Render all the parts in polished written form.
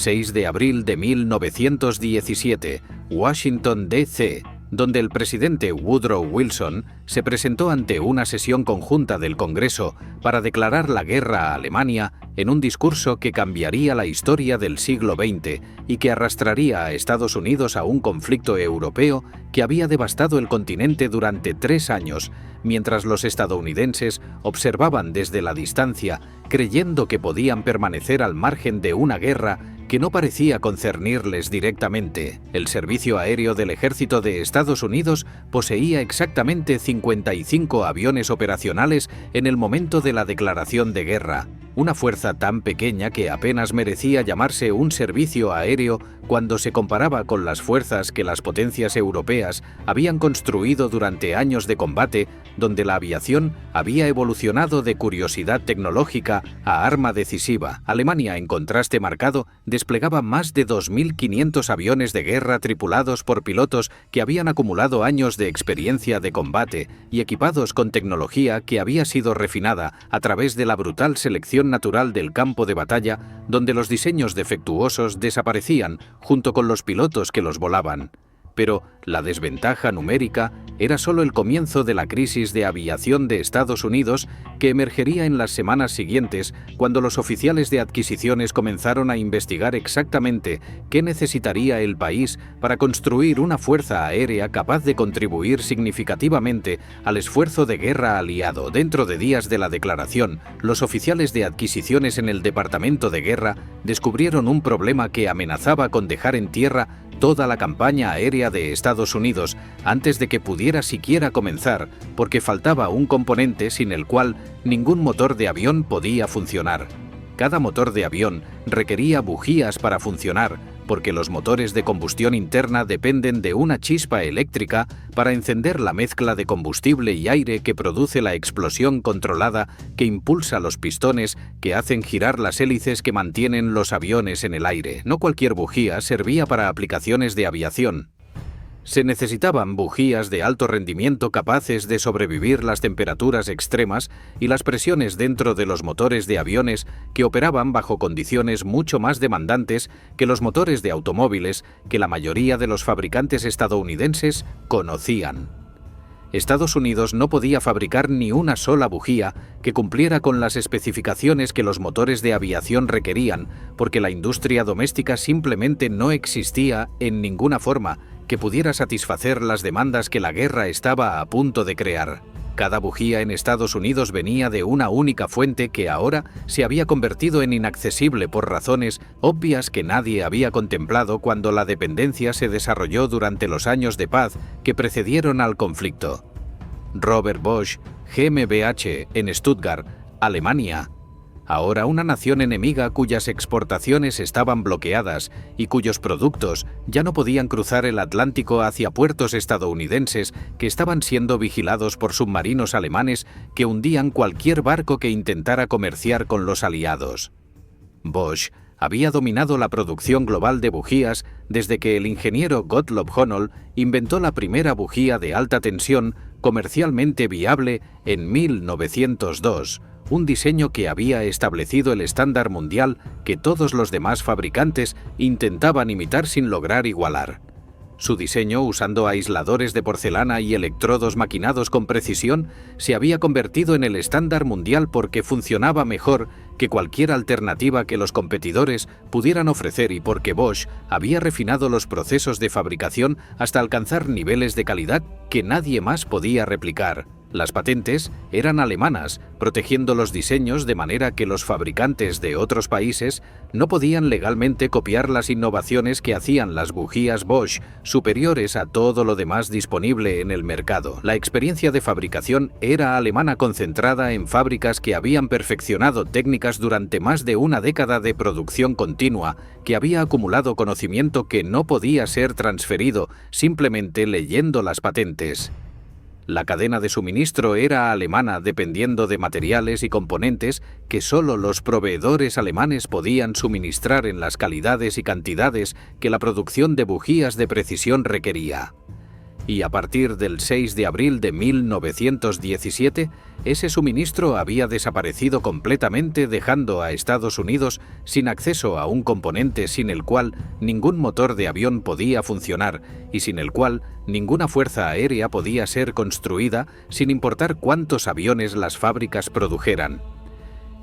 6 de abril de 1917, Washington, D.C., donde el presidente Woodrow Wilson se presentó ante una sesión conjunta del Congreso para declarar la guerra a Alemania en un discurso que cambiaría la historia del siglo XX y que arrastraría a Estados Unidos a un conflicto europeo que había devastado el continente durante 3 años, mientras los estadounidenses observaban desde la distancia, creyendo que podían permanecer al margen de una guerra que no parecía concernirles directamente. El servicio aéreo del Ejército de Estados Unidos poseía exactamente 55 aviones operacionales en el momento de la declaración de guerra, una fuerza tan pequeña que apenas merecía llamarse un servicio aéreo cuando se comparaba con las fuerzas que las potencias europeas habían construido durante años de combate, donde la aviación había evolucionado de curiosidad tecnológica a arma decisiva. Alemania, en contraste marcado, desplegaba más de 2.500 aviones de guerra tripulados por pilotos que habían acumulado años de experiencia de combate y equipados con tecnología que había sido refinada a través de la brutal selección natural del campo de batalla, donde los diseños defectuosos desaparecían junto con los pilotos que los volaban. Pero la desventaja numérica era solo el comienzo de la crisis de aviación de Estados Unidos que emergería en las semanas siguientes, cuando los oficiales de adquisiciones comenzaron a investigar exactamente qué necesitaría el país para construir una fuerza aérea capaz de contribuir significativamente al esfuerzo de guerra aliado. Dentro de días de la declaración, los oficiales de adquisiciones en el Departamento de Guerra descubrieron un problema que amenazaba con dejar en tierra toda la campaña aérea de Estados Unidos antes de que pudiera siquiera comenzar, porque faltaba un componente sin el cual ningún motor de avión podía funcionar. Cada motor de avión requería bujías para funcionar, porque los motores de combustión interna dependen de una chispa eléctrica para encender la mezcla de combustible y aire que produce la explosión controlada que impulsa los pistones que hacen girar las hélices que mantienen los aviones en el aire. No cualquier bujía servía para aplicaciones de aviación. Se necesitaban bujías de alto rendimiento capaces de sobrevivir las temperaturas extremas y las presiones dentro de los motores de aviones que operaban bajo condiciones mucho más demandantes que los motores de automóviles que la mayoría de los fabricantes estadounidenses conocían. Estados Unidos no podía fabricar ni una sola bujía que cumpliera con las especificaciones que los motores de aviación requerían, porque la industria doméstica simplemente no existía en ninguna forma que pudiera satisfacer las demandas que la guerra estaba a punto de crear. Cada bujía en Estados Unidos venía de una única fuente que ahora se había convertido en inaccesible por razones obvias que nadie había contemplado cuando la dependencia se desarrolló durante los años de paz que precedieron al conflicto. Robert Bosch, GmbH, en Stuttgart, Alemania. Ahora una nación enemiga cuyas exportaciones estaban bloqueadas y cuyos productos ya no podían cruzar el Atlántico hacia puertos estadounidenses que estaban siendo vigilados por submarinos alemanes que hundían cualquier barco que intentara comerciar con los aliados. Bosch había dominado la producción global de bujías desde que el ingeniero Gottlob Honnold inventó la primera bujía de alta tensión comercialmente viable en 1902, un diseño que había establecido el estándar mundial que todos los demás fabricantes intentaban imitar sin lograr igualar. Su diseño, usando aisladores de porcelana y electrodos maquinados con precisión, se había convertido en el estándar mundial porque funcionaba mejor que cualquier alternativa que los competidores pudieran ofrecer y porque Bosch había refinado los procesos de fabricación hasta alcanzar niveles de calidad que nadie más podía replicar. Las patentes eran alemanas, protegiendo los diseños de manera que los fabricantes de otros países no podían legalmente copiar las innovaciones que hacían las bujías Bosch superiores a todo lo demás disponible en el mercado. La experiencia de fabricación era alemana, concentrada en fábricas que habían perfeccionado técnicas durante más de una década de producción continua, que había acumulado conocimiento que no podía ser transferido simplemente leyendo las patentes. La cadena de suministro era alemana, dependiendo de materiales y componentes que solo los proveedores alemanes podían suministrar en las calidades y cantidades que la producción de bujías de precisión requería. y a partir del 6 de abril de 1917, ese suministro había desaparecido completamente, dejando a Estados Unidos sin acceso a un componente sin el cual ningún motor de avión podía funcionar y sin el cual ninguna fuerza aérea podía ser construida, sin importar cuántos aviones las fábricas produjeran.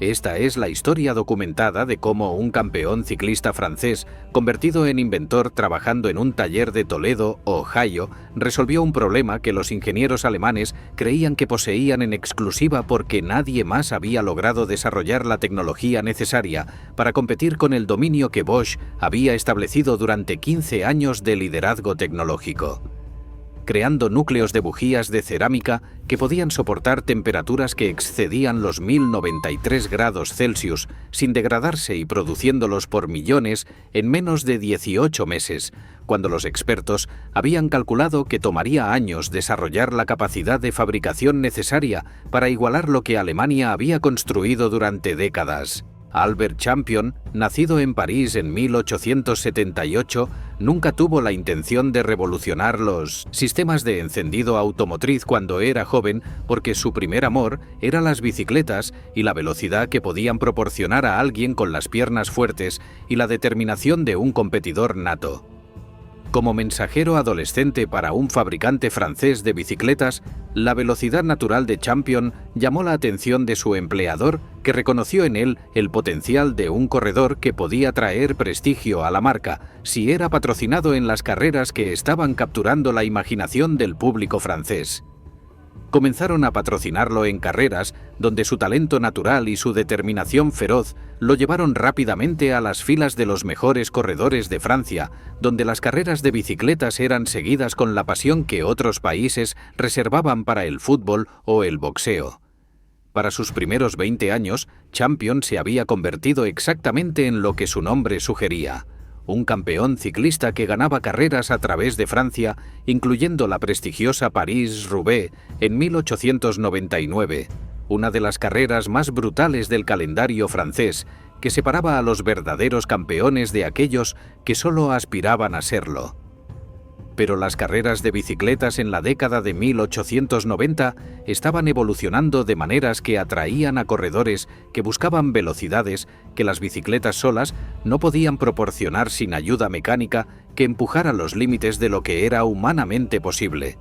Esta es la historia documentada de cómo un campeón ciclista francés, convertido en inventor trabajando en un taller de Toledo, Ohio, resolvió un problema que los ingenieros alemanes creían que poseían en exclusiva porque nadie más había logrado desarrollar la tecnología necesaria para competir con el dominio que Bosch había establecido durante 15 años de liderazgo tecnológico, creando núcleos de bujías de cerámica que podían soportar temperaturas que excedían los 1093 grados Celsius sin degradarse y produciéndolos por millones en menos de 18 meses, cuando los expertos habían calculado que tomaría años desarrollar la capacidad de fabricación necesaria para igualar lo que Alemania había construido durante décadas. Albert Champion, nacido en París en 1878, nunca tuvo la intención de revolucionar los sistemas de encendido automotriz cuando era joven, porque su primer amor era las bicicletas y la velocidad que podían proporcionar a alguien con las piernas fuertes y la determinación de un competidor nato. Como mensajero adolescente para un fabricante francés de bicicletas, la velocidad natural de Champion llamó la atención de su empleador, que reconoció en él el potencial de un corredor que podía traer prestigio a la marca si era patrocinado en las carreras que estaban capturando la imaginación del público francés. Comenzaron a patrocinarlo en carreras donde su talento natural y su determinación feroz lo llevaron rápidamente a las filas de los mejores corredores de Francia, donde las carreras de bicicletas eran seguidas con la pasión que otros países reservaban para el fútbol o el boxeo. Para sus primeros 20 años, Champion se había convertido exactamente en lo que su nombre sugería: un campeón ciclista que ganaba carreras a través de Francia, incluyendo la prestigiosa París-Roubaix en 1899, una de las carreras más brutales del calendario francés, que separaba a los verdaderos campeones de aquellos que solo aspiraban a serlo. Pero las carreras de bicicletas en la década de 1890 estaban evolucionando de maneras que atraían a corredores que buscaban velocidades que las bicicletas solas no podían proporcionar sin ayuda mecánica que empujara los límites de lo que era humanamente posible.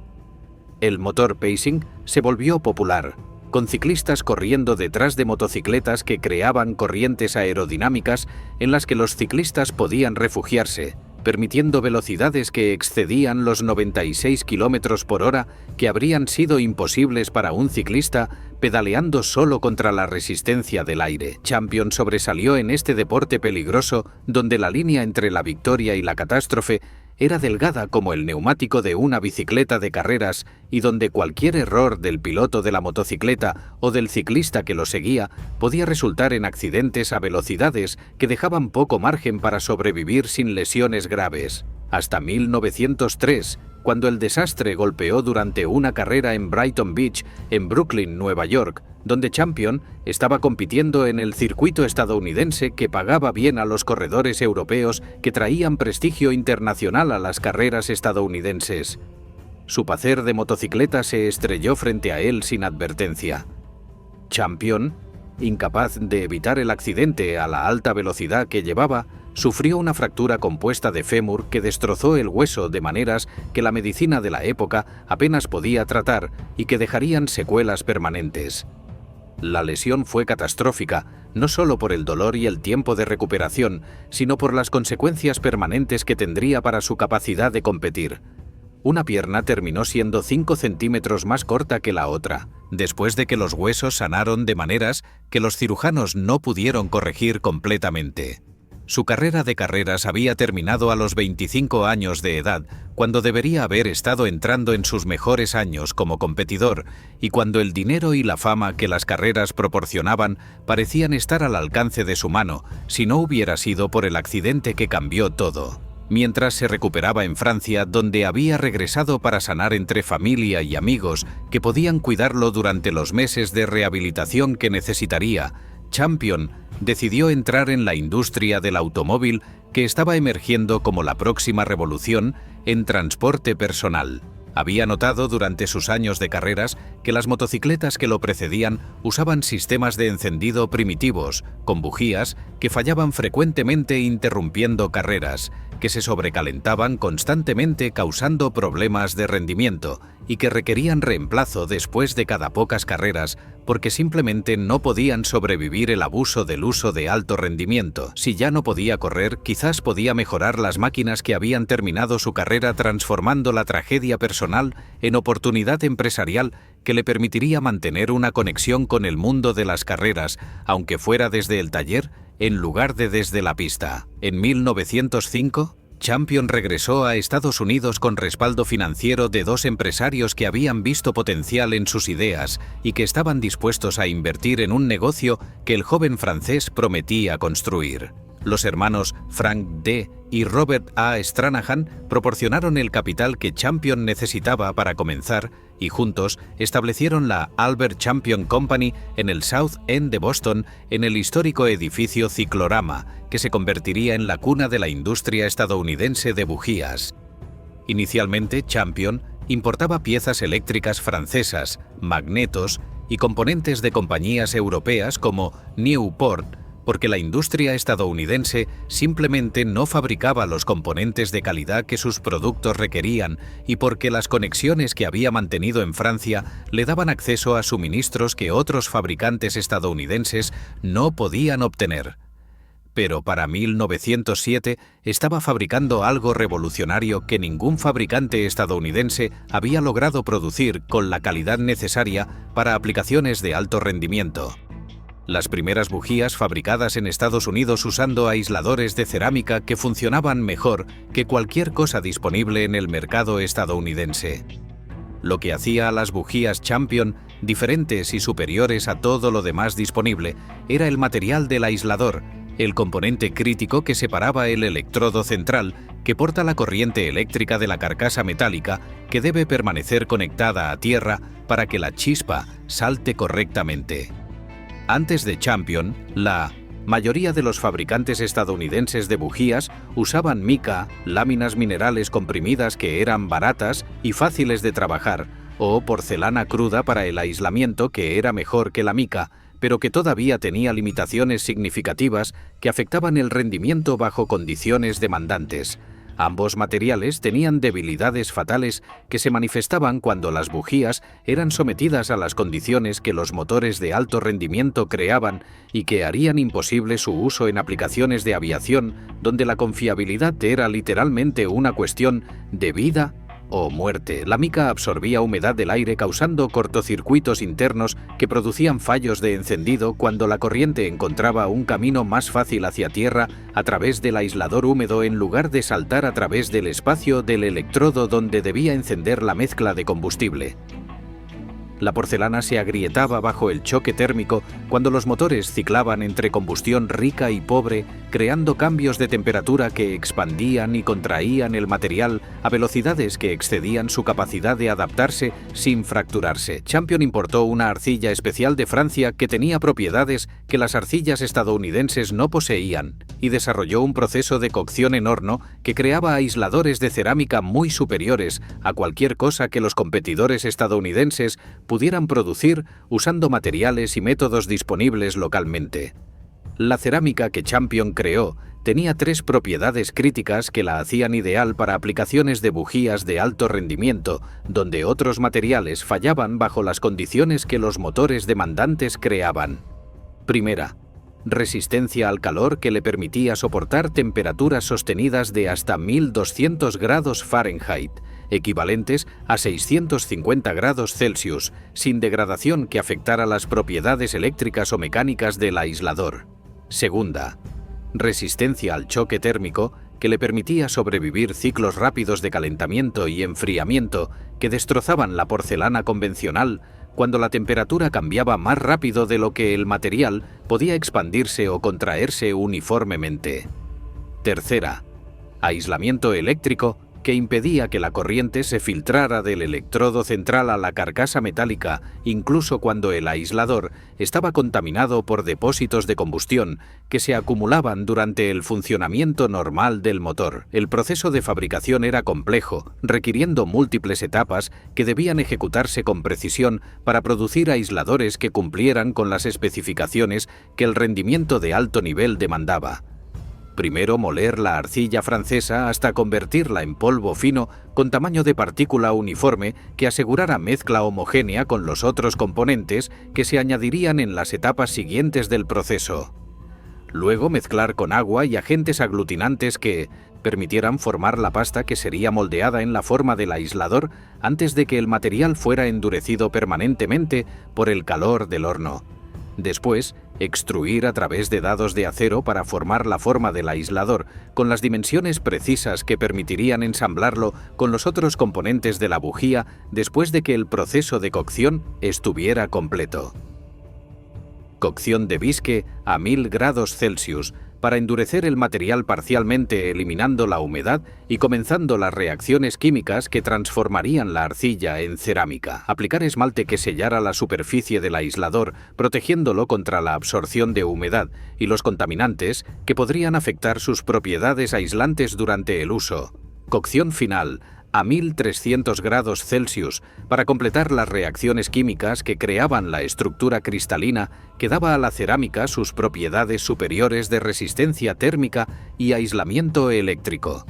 El motor pacing se volvió popular, con ciclistas corriendo detrás de motocicletas que creaban corrientes aerodinámicas en las que los ciclistas podían refugiarse, permitiendo velocidades que excedían los 96 km por hora, que habrían sido imposibles para un ciclista pedaleando solo contra la resistencia del aire. Champion sobresalió en este deporte peligroso, donde la línea entre la victoria y la catástrofe era delgada como el neumático de una bicicleta de carreras y donde cualquier error del piloto de la motocicleta o del ciclista que lo seguía podía resultar en accidentes a velocidades que dejaban poco margen para sobrevivir sin lesiones graves. Hasta 1903, cuando el desastre golpeó durante una carrera en Brighton Beach, en Brooklyn, Nueva York, donde Champion estaba compitiendo en el circuito estadounidense que pagaba bien a los corredores europeos que traían prestigio internacional a las carreras estadounidenses. Su Pacer de motocicleta se estrelló frente a él sin advertencia. Champion, incapaz de evitar el accidente a la alta velocidad que llevaba, sufrió una fractura compuesta de fémur que destrozó el hueso de maneras que la medicina de la época apenas podía tratar y que dejarían secuelas permanentes. La lesión fue catastrófica, no solo por el dolor y el tiempo de recuperación, sino por las consecuencias permanentes que tendría para su capacidad de competir. Una pierna terminó siendo 5 centímetros más corta que la otra, después de que los huesos sanaron de maneras que los cirujanos no pudieron corregir completamente. Su carrera de carreras había terminado a los 25 años de edad, cuando debería haber estado entrando en sus mejores años como competidor y cuando el dinero y la fama que las carreras proporcionaban parecían estar al alcance de su mano, si no hubiera sido por el accidente que cambió todo. Mientras se recuperaba en Francia, donde había regresado para sanar entre familia y amigos que podían cuidarlo durante los meses de rehabilitación que necesitaría, Champion decidió entrar en la industria del automóvil que estaba emergiendo como la próxima revolución en transporte personal. Había notado durante sus años de carreras que las motocicletas que lo precedían usaban sistemas de encendido primitivos, con bujías que fallaban frecuentemente interrumpiendo carreras, que se sobrecalentaban constantemente causando problemas de rendimiento y que requerían reemplazo después de cada pocas carreras porque simplemente no podían sobrevivir el abuso del uso de alto rendimiento. Si ya no podía correr, quizás podía mejorar las máquinas que habían terminado su carrera transformando la tragedia personal en oportunidad empresarial que le permitiría mantener una conexión con el mundo de las carreras, aunque fuera desde el taller en lugar de desde la pista. En 1905, Champion regresó a Estados Unidos con respaldo financiero de dos empresarios que habían visto potencial en sus ideas y que estaban dispuestos a invertir en un negocio que el joven francés prometía construir. Los hermanos Frank D. y Robert A. Stranahan proporcionaron el capital que Champion necesitaba para comenzar y juntos establecieron la Albert Champion Company en el South End de Boston, en el histórico edificio Ciclorama, que se convertiría en la cuna de la industria estadounidense de bujías. Inicialmente, Champion importaba piezas eléctricas francesas, magnetos y componentes de compañías europeas como Newport, porque la industria estadounidense simplemente no fabricaba los componentes de calidad que sus productos requerían y porque las conexiones que había mantenido en Francia le daban acceso a suministros que otros fabricantes estadounidenses no podían obtener. Pero para 1907 estaba fabricando algo revolucionario que ningún fabricante estadounidense había logrado producir con la calidad necesaria para aplicaciones de alto rendimiento. Las primeras bujías fabricadas en Estados Unidos usando aisladores de cerámica que funcionaban mejor que cualquier cosa disponible en el mercado estadounidense. Lo que hacía a las bujías Champion diferentes y superiores a todo lo demás disponible era el material del aislador, el componente crítico que separaba el electrodo central que porta la corriente eléctrica de la carcasa metálica que debe permanecer conectada a tierra para que la chispa salte correctamente. Antes de Champion, la mayoría de los fabricantes estadounidenses de bujías usaban mica, láminas minerales comprimidas que eran baratas y fáciles de trabajar, o porcelana cruda para el aislamiento que era mejor que la mica, pero que todavía tenía limitaciones significativas que afectaban el rendimiento bajo condiciones demandantes. Ambos materiales tenían debilidades fatales que se manifestaban cuando las bujías eran sometidas a las condiciones que los motores de alto rendimiento creaban y que harían imposible su uso en aplicaciones de aviación donde la confiabilidad era literalmente una cuestión de vida o muerte. La mica absorbía humedad del aire causando cortocircuitos internos que producían fallos de encendido cuando la corriente encontraba un camino más fácil hacia tierra a través del aislador húmedo en lugar de saltar a través del espacio del electrodo donde debía encender la mezcla de combustible. La porcelana se agrietaba bajo el choque térmico cuando los motores ciclaban entre combustión rica y pobre, creando cambios de temperatura que expandían y contraían el material a velocidades que excedían su capacidad de adaptarse sin fracturarse. Champion importó una arcilla especial de Francia que tenía propiedades que las arcillas estadounidenses no poseían y desarrolló un proceso de cocción en horno que creaba aisladores de cerámica muy superiores a cualquier cosa que los competidores estadounidenses pudieran producir usando materiales y métodos disponibles localmente. La cerámica que Champion creó tenía tres propiedades críticas que la hacían ideal para aplicaciones de bujías de alto rendimiento, donde otros materiales fallaban bajo las condiciones que los motores demandantes creaban. Primera, resistencia al calor que le permitía soportar temperaturas sostenidas de hasta 1200 grados Fahrenheit, equivalentes a 650 grados Celsius, sin degradación que afectara las propiedades eléctricas o mecánicas del aislador. Segunda, resistencia al choque térmico que le permitía sobrevivir ciclos rápidos de calentamiento y enfriamiento que destrozaban la porcelana convencional cuando la temperatura cambiaba más rápido de lo que el material podía expandirse o contraerse uniformemente. Tercera, aislamiento eléctrico que impedía que la corriente se filtrara del electrodo central a la carcasa metálica, incluso cuando el aislador estaba contaminado por depósitos de combustión que se acumulaban durante el funcionamiento normal del motor. El proceso de fabricación era complejo, requiriendo múltiples etapas que debían ejecutarse con precisión para producir aisladores que cumplieran con las especificaciones que el rendimiento de alto nivel demandaba. Primero moler la arcilla francesa hasta convertirla en polvo fino con tamaño de partícula uniforme que asegurara mezcla homogénea con los otros componentes que se añadirían en las etapas siguientes del proceso. Luego mezclar con agua y agentes aglutinantes que permitieran formar la pasta que sería moldeada en la forma del aislador antes de que el material fuera endurecido permanentemente por el calor del horno. Después, extruir a través de dados de acero para formar la forma del aislador, con las dimensiones precisas que permitirían ensamblarlo con los otros componentes de la bujía después de que el proceso de cocción estuviera completo. Cocción de bisque a 1000 grados Celsius, para endurecer el material parcialmente eliminando la humedad y comenzando las reacciones químicas que transformarían la arcilla en cerámica. Aplicar esmalte que sellara la superficie del aislador, protegiéndolo contra la absorción de humedad y los contaminantes que podrían afectar sus propiedades aislantes durante el uso. Cocción final a 1300 grados Celsius para completar las reacciones químicas que creaban la estructura cristalina que daba a la cerámica sus propiedades superiores de resistencia térmica y aislamiento eléctrico.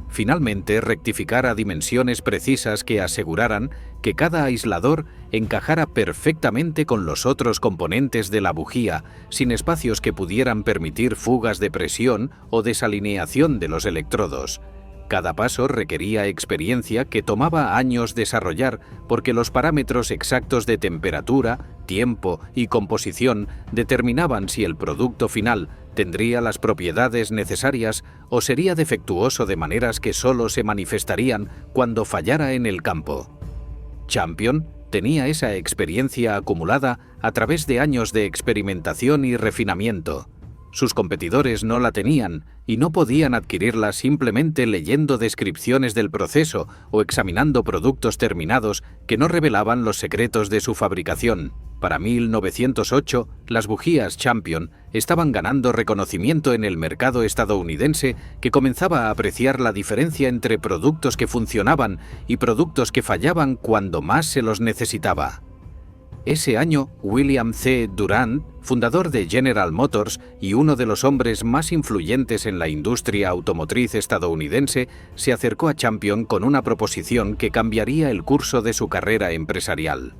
Finalmente, rectificar a dimensiones precisas que aseguraran que cada aislador encajara perfectamente con los otros componentes de la bujía, sin espacios que pudieran permitir fugas de presión o desalineación de los electrodos. Cada paso requería experiencia que tomaba años desarrollar porque los parámetros exactos de temperatura, tiempo y composición determinaban si el producto final tendría las propiedades necesarias o sería defectuoso de maneras que solo se manifestarían cuando fallara en el campo. Champion tenía esa experiencia acumulada a través de años de experimentación y refinamiento. Sus competidores no la tenían y no podían adquirirla simplemente leyendo descripciones del proceso o examinando productos terminados que no revelaban los secretos de su fabricación. Para 1908, las bujías Champion estaban ganando reconocimiento en el mercado estadounidense, que comenzaba a apreciar la diferencia entre productos que funcionaban y productos que fallaban cuando más se los necesitaba. Ese año, William C. Durant, fundador de General Motors y uno de los hombres más influyentes en la industria automotriz estadounidense, se acercó a Champion con una proposición que cambiaría el curso de su carrera empresarial.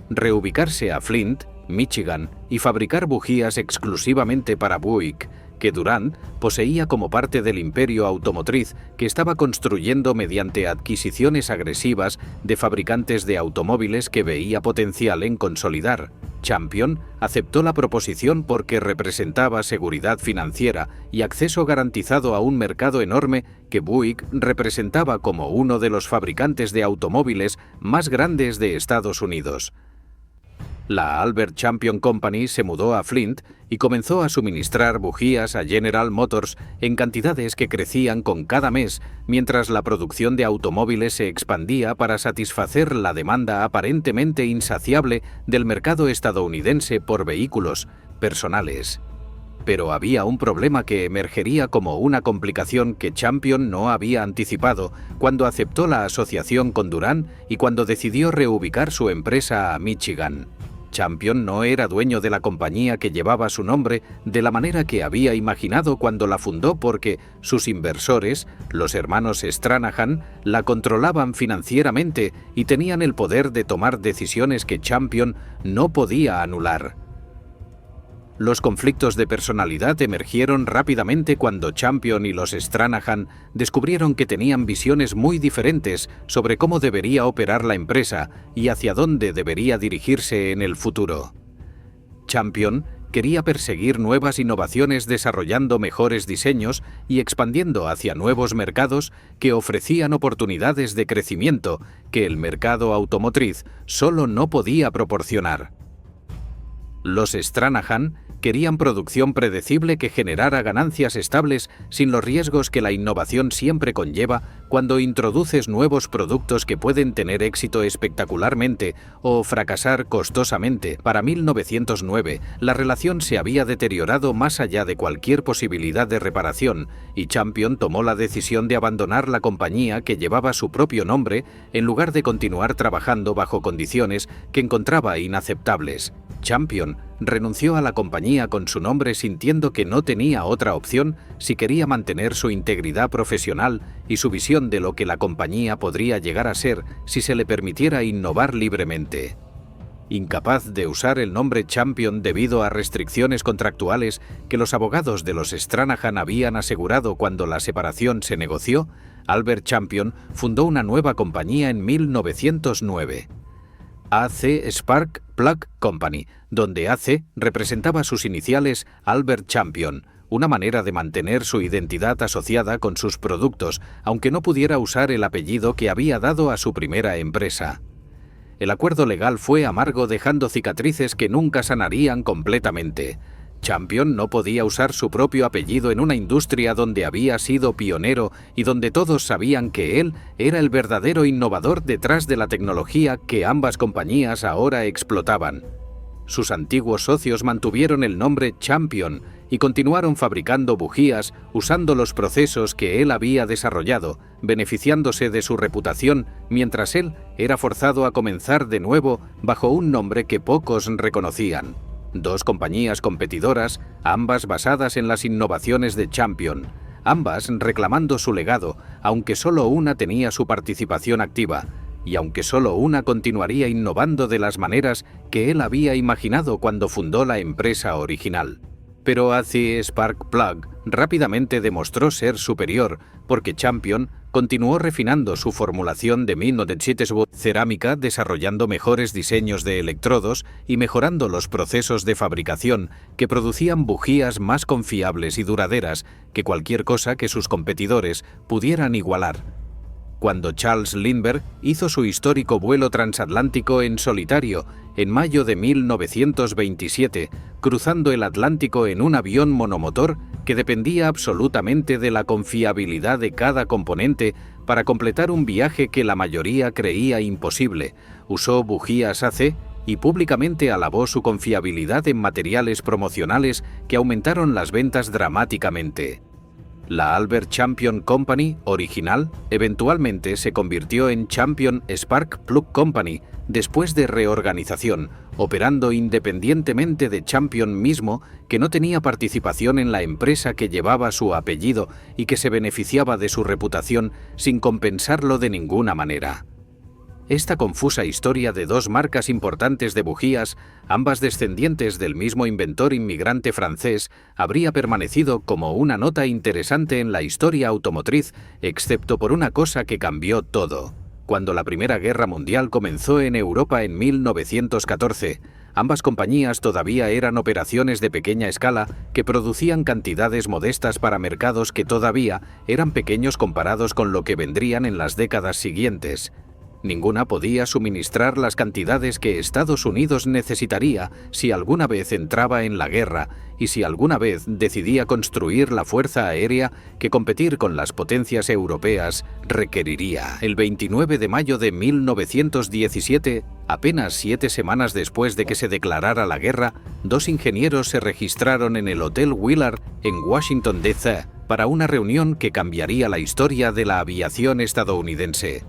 Reubicarse a Flint, Michigan, y fabricar bujías exclusivamente para Buick, que Durant poseía como parte del imperio automotriz que estaba construyendo mediante adquisiciones agresivas de fabricantes de automóviles que veía potencial en consolidar. Champion aceptó la proposición porque representaba seguridad financiera y acceso garantizado a un mercado enorme que Buick representaba como uno de los fabricantes de automóviles más grandes de Estados Unidos. La Albert Champion Company se mudó a Flint y comenzó a suministrar bujías a General Motors en cantidades que crecían con cada mes, mientras la producción de automóviles se expandía para satisfacer la demanda aparentemente insaciable del mercado estadounidense por vehículos personales. Pero había un problema que emergería como una complicación que Champion no había anticipado cuando aceptó la asociación con Durant y cuando decidió reubicar su empresa a Michigan. Champion no era dueño de la compañía que llevaba su nombre de la manera que había imaginado cuando la fundó, porque sus inversores, los hermanos Stranahan, la controlaban financieramente y tenían el poder de tomar decisiones que Champion no podía anular. Los conflictos de personalidad emergieron rápidamente cuando Champion y los Stranahan descubrieron que tenían visiones muy diferentes sobre cómo debería operar la empresa y hacia dónde debería dirigirse en el futuro. Champion quería perseguir nuevas innovaciones desarrollando mejores diseños y expandiendo hacia nuevos mercados que ofrecían oportunidades de crecimiento que el mercado automotriz solo no podía proporcionar. Los Stranahan querían producción predecible que generara ganancias estables sin los riesgos que la innovación siempre conlleva cuando introduces nuevos productos que pueden tener éxito espectacularmente o fracasar costosamente. Para 1909, la relación se había deteriorado más allá de cualquier posibilidad de reparación y Champion tomó la decisión de abandonar la compañía que llevaba su propio nombre en lugar de continuar trabajando bajo condiciones que encontraba inaceptables. Champion renunció a la compañía con su nombre sintiendo que no tenía otra opción si quería mantener su integridad profesional y su visión de lo que la compañía podría llegar a ser si se le permitiera innovar libremente. Incapaz de usar el nombre Champion debido a restricciones contractuales que los abogados de los Stranahan habían asegurado cuando la separación se negoció, Albert Champion fundó una nueva compañía en 1909. AC Spark Plug Company, donde AC representaba sus iniciales Albert Champion, una manera de mantener su identidad asociada con sus productos, aunque no pudiera usar el apellido que había dado a su primera empresa. El acuerdo legal fue amargo, dejando cicatrices que nunca sanarían completamente. Champion no podía usar su propio apellido en una industria donde había sido pionero y donde todos sabían que él era el verdadero innovador detrás de la tecnología que ambas compañías ahora explotaban. Sus antiguos socios mantuvieron el nombre Champion y continuaron fabricando bujías usando los procesos que él había desarrollado, beneficiándose de su reputación, mientras él era forzado a comenzar de nuevo bajo un nombre que pocos reconocían. Dos compañías competidoras, ambas basadas en las innovaciones de Champion, ambas reclamando su legado, aunque solo una tenía su participación activa, y aunque solo una continuaría innovando de las maneras que él había imaginado cuando fundó la empresa original. Pero AC Spark Plug rápidamente demostró ser superior, porque Champion continuó refinando su formulación de cerámica, desarrollando mejores diseños de electrodos y mejorando los procesos de fabricación que producían bujías más confiables y duraderas que cualquier cosa que sus competidores pudieran igualar. Cuando Charles Lindbergh hizo su histórico vuelo transatlántico en solitario en mayo de 1927, cruzando el Atlántico en un avión monomotor que dependía absolutamente de la confiabilidad de cada componente para completar un viaje que la mayoría creía imposible, usó bujías AC y públicamente alabó su confiabilidad en materiales promocionales que aumentaron las ventas dramáticamente. La Albert Champion Company original eventualmente se convirtió en Champion Spark Plug Company después de reorganización, operando independientemente de Champion mismo, que no tenía participación en la empresa que llevaba su apellido y que se beneficiaba de su reputación sin compensarlo de ninguna manera. Esta confusa historia de dos marcas importantes de bujías, ambas descendientes del mismo inventor inmigrante francés, habría permanecido como una nota interesante en la historia automotriz, excepto por una cosa que cambió todo. Cuando la Primera Guerra Mundial comenzó en Europa en 1914, ambas compañías todavía eran operaciones de pequeña escala que producían cantidades modestas para mercados que todavía eran pequeños comparados con lo que vendrían en las décadas siguientes. Ninguna podía suministrar las cantidades que Estados Unidos necesitaría si alguna vez entraba en la guerra y si alguna vez decidía construir la fuerza aérea que competir con las potencias europeas requeriría. El 29 de mayo de 1917, apenas 7 semanas después de que se declarara la guerra, dos ingenieros se registraron en el Hotel Willard en Washington, D.C. para una reunión que cambiaría la historia de la aviación estadounidense.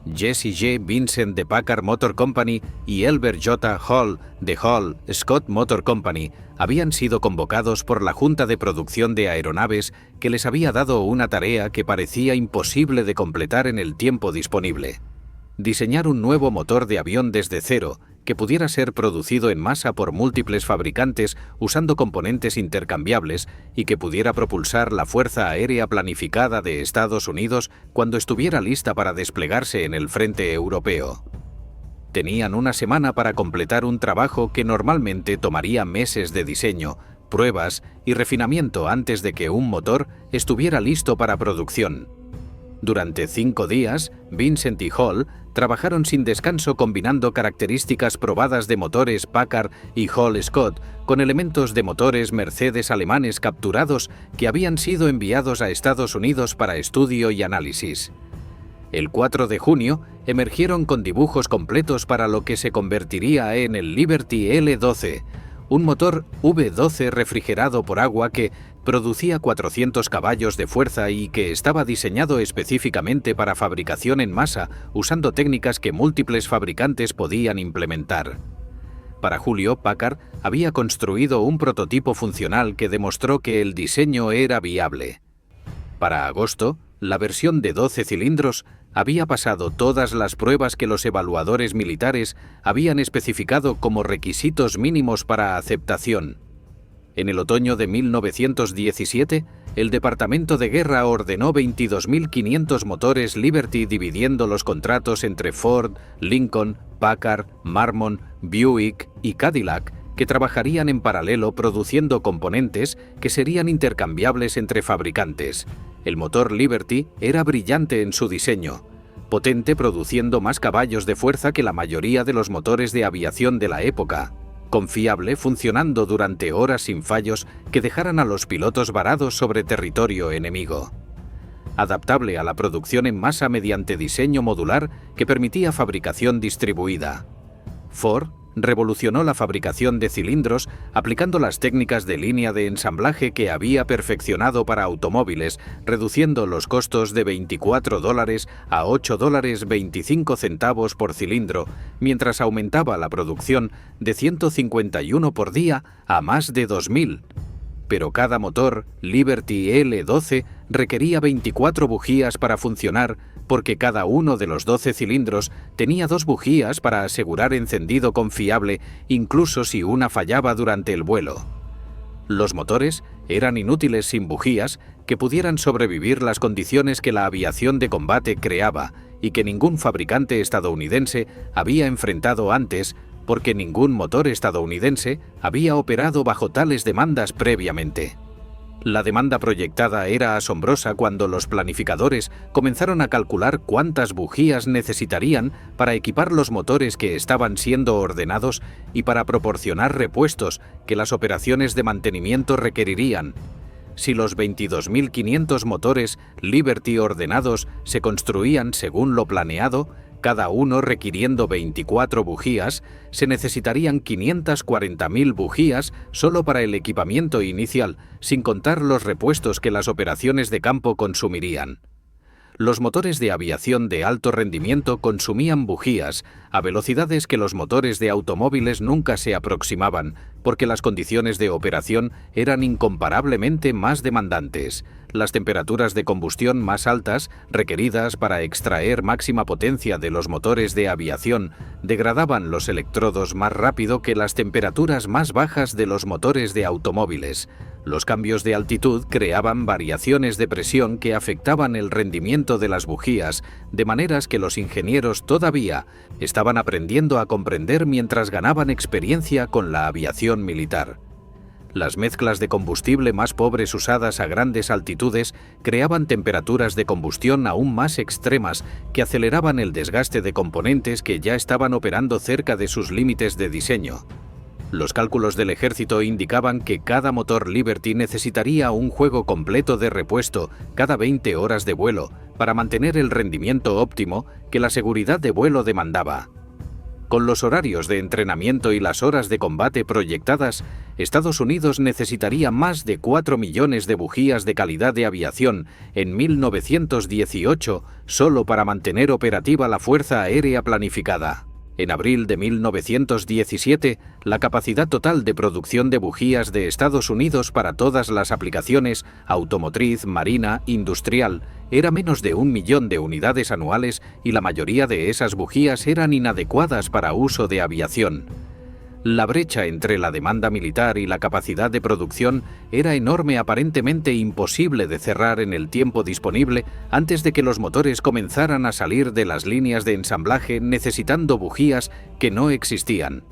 Jesse J. Vincent de Packard Motor Company y Elbert J. Hall de Hall Scott Motor Company habían sido convocados por la Junta de Producción de Aeronaves, que les había dado una tarea que parecía imposible de completar en el tiempo disponible: diseñar un nuevo motor de avión desde cero que pudiera ser producido en masa por múltiples fabricantes usando componentes intercambiables y que pudiera propulsar la Fuerza Aérea Planificada de Estados Unidos cuando estuviera lista para desplegarse en el frente europeo. Tenían una semana para completar un trabajo que normalmente tomaría meses de diseño, pruebas y refinamiento antes de que un motor estuviera listo para producción. Durante 5 días, Vincent y Hall trabajaron sin descanso combinando características probadas de motores Packard y Hall-Scott con elementos de motores Mercedes alemanes capturados que habían sido enviados a Estados Unidos para estudio y análisis. El 4 de junio emergieron con dibujos completos para lo que se convertiría en el Liberty L12, un motor V12 refrigerado por agua que producía 400 caballos de fuerza y que estaba diseñado específicamente para fabricación en masa, usando técnicas que múltiples fabricantes podían implementar. Para julio, Packard había construido un prototipo funcional que demostró que el diseño era viable. Para agosto, la versión de 12 cilindros había pasado todas las pruebas que los evaluadores militares habían especificado como requisitos mínimos para aceptación. En el otoño de 1917, el Departamento de Guerra ordenó 22.500 motores Liberty dividiendo los contratos entre Ford, Lincoln, Packard, Marmon, Buick y Cadillac, que trabajarían en paralelo produciendo componentes que serían intercambiables entre fabricantes. El motor Liberty era brillante en su diseño, potente produciendo más caballos de fuerza que la mayoría de los motores de aviación de la época, confiable funcionando durante horas sin fallos que dejaran a los pilotos varados sobre territorio enemigo. Adaptable a la producción en masa mediante diseño modular que permitía fabricación distribuida. Ford revolucionó la fabricación de cilindros aplicando las técnicas de línea de ensamblaje que había perfeccionado para automóviles, reduciendo los costos de $24 a $8.25 por cilindro, mientras aumentaba la producción de 151 por día a más de 2.000. Pero cada motor Liberty L12 requería 24 bujías para funcionar, porque cada uno de los 12 cilindros tenía 2 bujías para asegurar encendido confiable, incluso si una fallaba durante el vuelo. Los motores eran inútiles sin bujías que pudieran sobrevivir las condiciones que la aviación de combate creaba y que ningún fabricante estadounidense había enfrentado antes, porque ningún motor estadounidense había operado bajo tales demandas previamente. La demanda proyectada era asombrosa cuando los planificadores comenzaron a calcular cuántas bujías necesitarían para equipar los motores que estaban siendo ordenados y para proporcionar repuestos que las operaciones de mantenimiento requerirían. Si los 22.500 motores Liberty ordenados se construían según lo planeado, cada uno requiriendo 24 bujías, se necesitarían 540.000 bujías solo para el equipamiento inicial, sin contar los repuestos que las operaciones de campo consumirían. Los motores de aviación de alto rendimiento consumían bujías a velocidades que los motores de automóviles nunca se aproximaban, porque las condiciones de operación eran incomparablemente más demandantes. Las temperaturas de combustión más altas, requeridas para extraer máxima potencia de los motores de aviación, degradaban los electrodos más rápido que las temperaturas más bajas de los motores de automóviles. Los cambios de altitud creaban variaciones de presión que afectaban el rendimiento de las bujías, de maneras que los ingenieros todavía estaban aprendiendo a comprender mientras ganaban experiencia con la aviación militar. Las mezclas de combustible más pobres usadas a grandes altitudes creaban temperaturas de combustión aún más extremas que aceleraban el desgaste de componentes que ya estaban operando cerca de sus límites de diseño. Los cálculos del ejército indicaban que cada motor Liberty necesitaría un juego completo de repuesto cada 20 horas de vuelo para mantener el rendimiento óptimo que la seguridad de vuelo demandaba. Con los horarios de entrenamiento y las horas de combate proyectadas, Estados Unidos necesitaría más de 4 millones de bujías de calidad de aviación en 1918 solo para mantener operativa la Fuerza Aérea planificada. En abril de 1917, la capacidad total de producción de bujías de Estados Unidos para todas las aplicaciones, automotriz, marina, industrial, era menos de 1 millón de unidades anuales y la mayoría de esas bujías eran inadecuadas para uso de aviación. La brecha entre la demanda militar y la capacidad de producción era enorme, aparentemente imposible de cerrar en el tiempo disponible antes de que los motores comenzaran a salir de las líneas de ensamblaje necesitando bujías que no existían.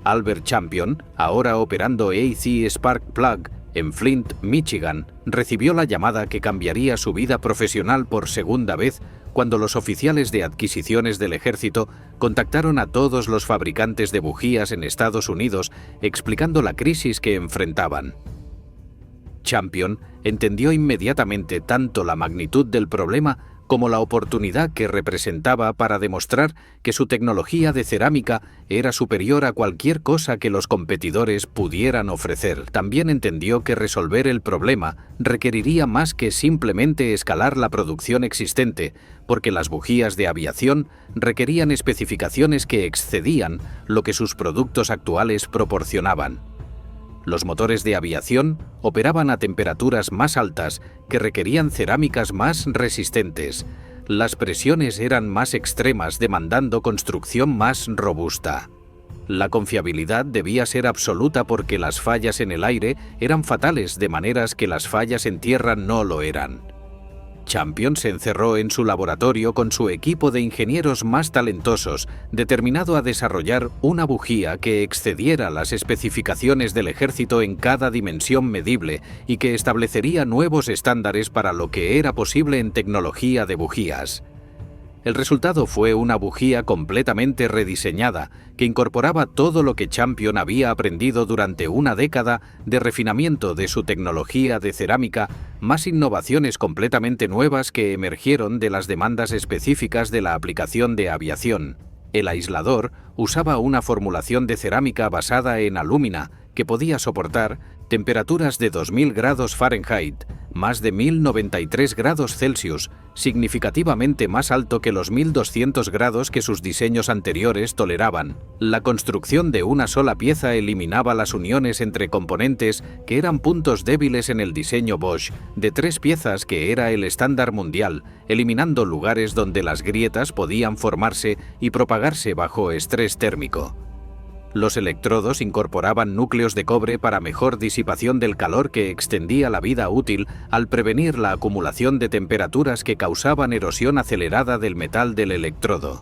Albert Champion, ahora operando AC Spark Plug, en Flint, Michigan, recibió la llamada que cambiaría su vida profesional por segunda vez cuando los oficiales de adquisiciones del ejército contactaron a todos los fabricantes de bujías en Estados Unidos explicando la crisis que enfrentaban. Champion entendió inmediatamente tanto la magnitud del problema como la oportunidad que representaba para demostrar que su tecnología de cerámica era superior a cualquier cosa que los competidores pudieran ofrecer. También entendió que resolver el problema requeriría más que simplemente escalar la producción existente, porque las bujías de aviación requerían especificaciones que excedían lo que sus productos actuales proporcionaban. Los motores de aviación operaban a temperaturas más altas que requerían cerámicas más resistentes. Las presiones eran más extremas, demandando construcción más robusta. La confiabilidad debía ser absoluta porque las fallas en el aire eran fatales, de maneras que las fallas en tierra no lo eran. Champion se encerró en su laboratorio con su equipo de ingenieros más talentosos, determinado a desarrollar una bujía que excediera las especificaciones del ejército en cada dimensión medible y que establecería nuevos estándares para lo que era posible en tecnología de bujías. El resultado fue una bujía completamente rediseñada que incorporaba todo lo que Champion había aprendido durante una década de refinamiento de su tecnología de cerámica, más innovaciones completamente nuevas que emergieron de las demandas específicas de la aplicación de aviación. El aislador usaba una formulación de cerámica basada en alúmina que podía soportar temperaturas de 2000 grados Fahrenheit, más de 1093 grados Celsius, significativamente más alto que los 1200 grados que sus diseños anteriores toleraban. La construcción de una sola pieza eliminaba las uniones entre componentes que eran puntos débiles en el diseño Bosch, de 3 piezas que era el estándar mundial, eliminando lugares donde las grietas podían formarse y propagarse bajo estrés térmico. Los electrodos incorporaban núcleos de cobre para mejor disipación del calor que extendía la vida útil al prevenir la acumulación de temperaturas que causaban erosión acelerada del metal del electrodo.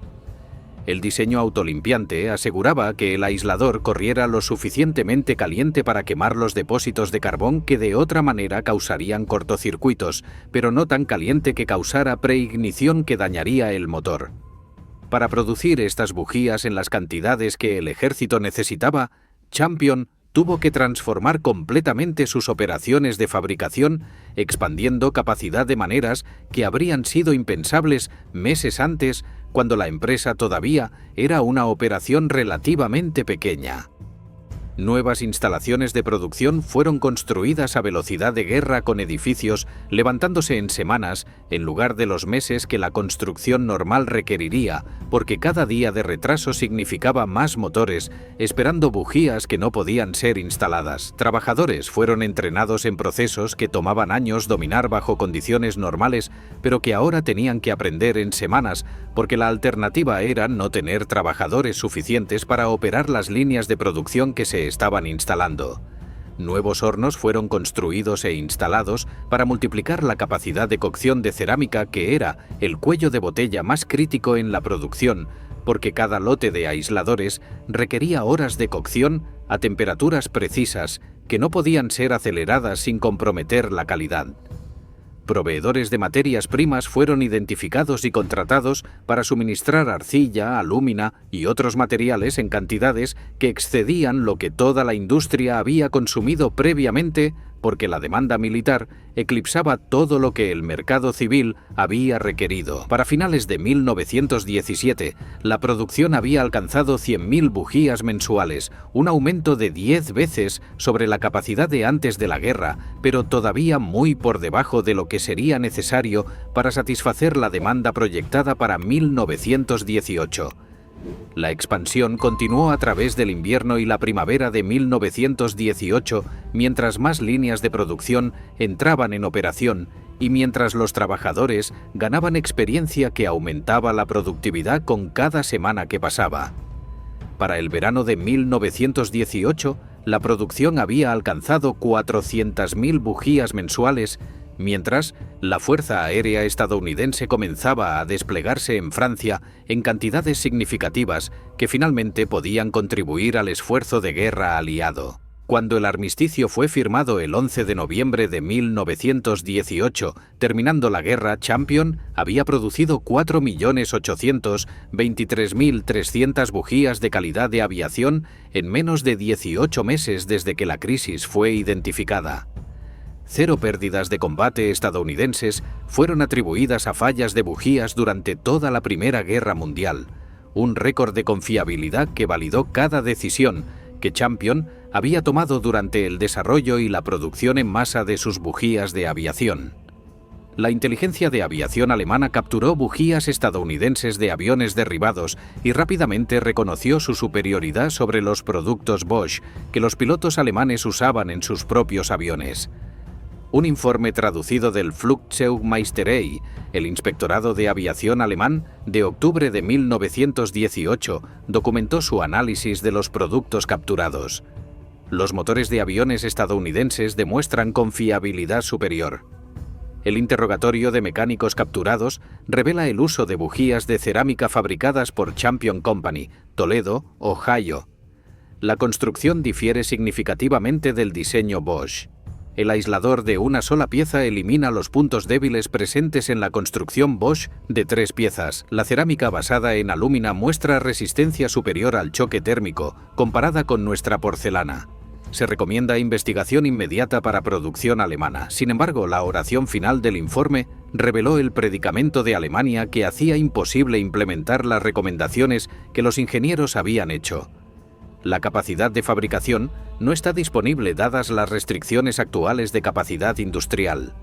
El diseño autolimpiante aseguraba que el aislador corriera lo suficientemente caliente para quemar los depósitos de carbón que de otra manera causarían cortocircuitos, pero no tan caliente que causara preignición que dañaría el motor. Para producir estas bujías en las cantidades que el ejército necesitaba, Champion tuvo que transformar completamente sus operaciones de fabricación, expandiendo capacidad de maneras que habrían sido impensables meses antes, cuando la empresa todavía era una operación relativamente pequeña. Nuevas instalaciones de producción fueron construidas a velocidad de guerra con edificios levantándose en semanas en lugar de los meses que la construcción normal requeriría, porque cada día de retraso significaba más motores, esperando bujías que no podían ser instaladas. Trabajadores fueron entrenados en procesos que tomaban años dominar bajo condiciones normales, pero que ahora tenían que aprender en semanas, porque la alternativa era no tener trabajadores suficientes para operar las líneas de producción que se estaban instalando. Nuevos hornos fueron construidos e instalados para multiplicar la capacidad de cocción de cerámica, que era el cuello de botella más crítico en la producción, porque cada lote de aisladores requería horas de cocción a temperaturas precisas que no podían ser aceleradas sin comprometer la calidad. Proveedores de materias primas fueron identificados y contratados para suministrar arcilla, alúmina y otros materiales en cantidades que excedían lo que toda la industria había consumido previamente, porque la demanda militar eclipsaba todo lo que el mercado civil había requerido. Para finales de 1917, la producción había alcanzado 100.000 bujías mensuales, un aumento de 10 veces sobre la capacidad de antes de la guerra, pero todavía muy por debajo de lo que sería necesario para satisfacer la demanda proyectada para 1918. La expansión continuó a través del invierno y la primavera de 1918, mientras más líneas de producción entraban en operación y mientras los trabajadores ganaban experiencia que aumentaba la productividad con cada semana que pasaba. Para el verano de 1918, la producción había alcanzado 400.000 bujías mensuales, mientras la Fuerza Aérea estadounidense comenzaba a desplegarse en Francia en cantidades significativas que finalmente podían contribuir al esfuerzo de guerra aliado. Cuando el armisticio fue firmado el 11 de noviembre de 1918, terminando la guerra, Champion había producido 4.823.300 bujías de calidad de aviación en menos de 18 meses desde que la crisis fue identificada. 0 pérdidas de combate estadounidenses fueron atribuidas a fallas de bujías durante toda la Primera Guerra Mundial, un récord de confiabilidad que validó cada decisión que Champion había tomado durante el desarrollo y la producción en masa de sus bujías de aviación. La inteligencia de aviación alemana capturó bujías estadounidenses de aviones derribados y rápidamente reconoció su superioridad sobre los productos Bosch que los pilotos alemanes usaban en sus propios aviones. Un informe traducido del Flugzeugmeisterei, el Inspectorado de Aviación alemán, de octubre de 1918, documentó su análisis de los productos capturados. Los motores de aviones estadounidenses demuestran confiabilidad superior. El interrogatorio de mecánicos capturados revela el uso de bujías de cerámica fabricadas por Champion Company, Toledo, Ohio. La construcción difiere significativamente del diseño Bosch. El aislador de una sola pieza elimina los puntos débiles presentes en la construcción Bosch de 3 piezas. La cerámica basada en alúmina muestra resistencia superior al choque térmico, comparada con nuestra porcelana. Se recomienda investigación inmediata para producción alemana. Sin embargo, la oración final del informe reveló el predicamento de Alemania que hacía imposible implementar las recomendaciones que los ingenieros habían hecho. La capacidad de fabricación no está disponible dadas las restricciones actuales de capacidad industrial.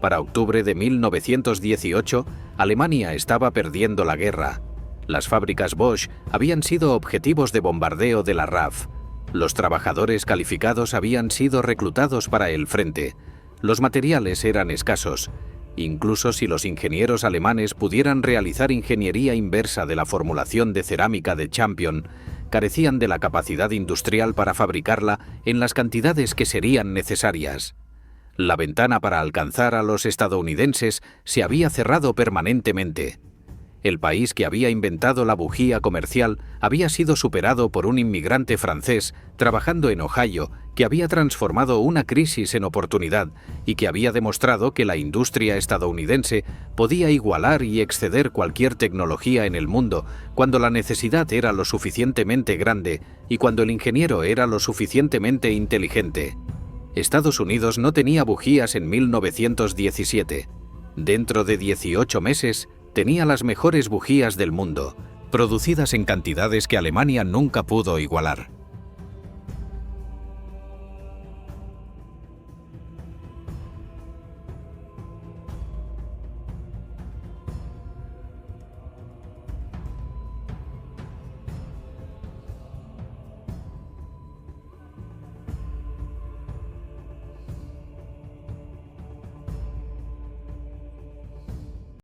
Para octubre de 1918, Alemania estaba perdiendo la guerra. Las fábricas Bosch habían sido objetivos de bombardeo de la RAF. Los trabajadores calificados habían sido reclutados para el frente. Los materiales eran escasos. Incluso si los ingenieros alemanes pudieran realizar ingeniería inversa de la formulación de cerámica de Champion, carecían de la capacidad industrial para fabricarla en las cantidades que serían necesarias. La ventana para alcanzar a los estadounidenses se había cerrado permanentemente. El país que había inventado la bujía comercial había sido superado por un inmigrante francés trabajando en Ohio que había transformado una crisis en oportunidad y que había demostrado que la industria estadounidense podía igualar y exceder cualquier tecnología en el mundo cuando la necesidad era lo suficientemente grande y cuando el ingeniero era lo suficientemente inteligente. Estados Unidos no tenía bujías en 1917. Dentro de 18 meses, tenía las mejores bujías del mundo, producidas en cantidades que Alemania nunca pudo igualar.